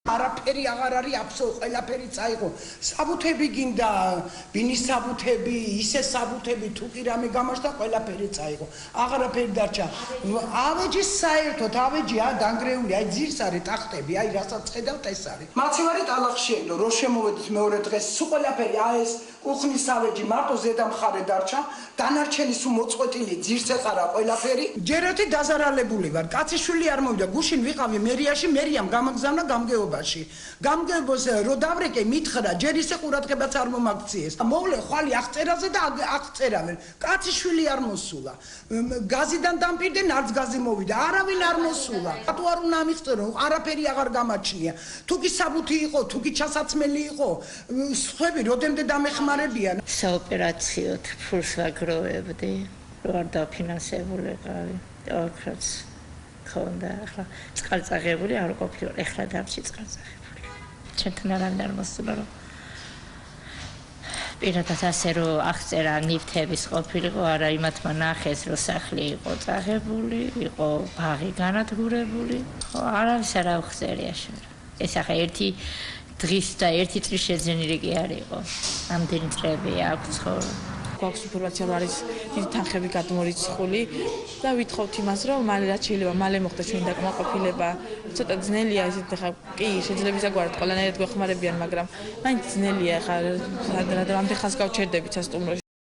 არაფერი აღარ არის აბსოლუტურად ყველაფერი წაიღო. საბუთები გინდა, ბინის საბუთები, ისე საბუთები, თუ კი რამე გამარჯდა, ყველაფერი წაიღო. აღარაფერი დარჩა. ავეჯის საერთოდ, ავეჯია დანგრეული, აი ძირს არის ტახტები, აი რასაც ხედავთ ეს არის. მაცივარი ტალახშიელო, რო შემოვედით მეორე დღეს, სულ ყველაფერი აი ეს უხნის ავეჯი მარტო ზედა მხარე დარჩა, დანარჩენი სულ მოწყვეტილი ძირს ეყარა ყველაფერი. ჯერეთი დაზარალებული ვარ. კაციშვილი არ მოვიდა, გუშინ ვიყავი მერიაში, მერიამ გამაგზავნა გამგეობა. გამგეობას რო დავრეკე მითხრა ჯერ ისე ყურადღებაც არ მომაქციეს მოვლე ხვალი აღწერაზე და აღწერავენ კაციშვილი არ მოსულა გაზიდან დამპირდნენ არც გაზი მოვიდა არავინ არ მოსულა რატო არ უნდა მიხწერო არაფერი აღარ გამაჩნია თუ კი საბუთი იყო თუ კი ჩასაცმელი იყო სხვები როდემდე დამეხმარებიან საოპერაციოდ ფულს ვაგროვებდი რო არ დაფინანსებულიყავი ოქროც ხონდა ახლა წყალწაღებული არ ყოფილა ახლა დამში წყალწაღებული ჩვენთან არ მოსულა რომ პირადად ასე რომ აღწერა ნივთების ყოფილიყო არა იმათმა ნახეს რომ სახლი იყო წაღებული იყო ბაღი განადგურებული ხო არავის არ აღწერია შორ ეს ახლა ერთი დღის და ერთი წლის შეძენილი კი არ იყო ამდენი წლები აქვს ხო გვაქვს ინფორმაცია რომ არის დიდი თანხები გადმორიცხული და ვითხოვთ იმას რომ მალე რაც შეიძლება მალე მოხდეს ჩვენი დაკმაყოფილება ცოტა ძნელია ისეთ ხა კი შეიძლება ისაგვარად ყველანაირად გვეხმარებიან მაგრამ მაინც ძნელია ხა რამდენ ხანს გავჩერდებით სასტუმროში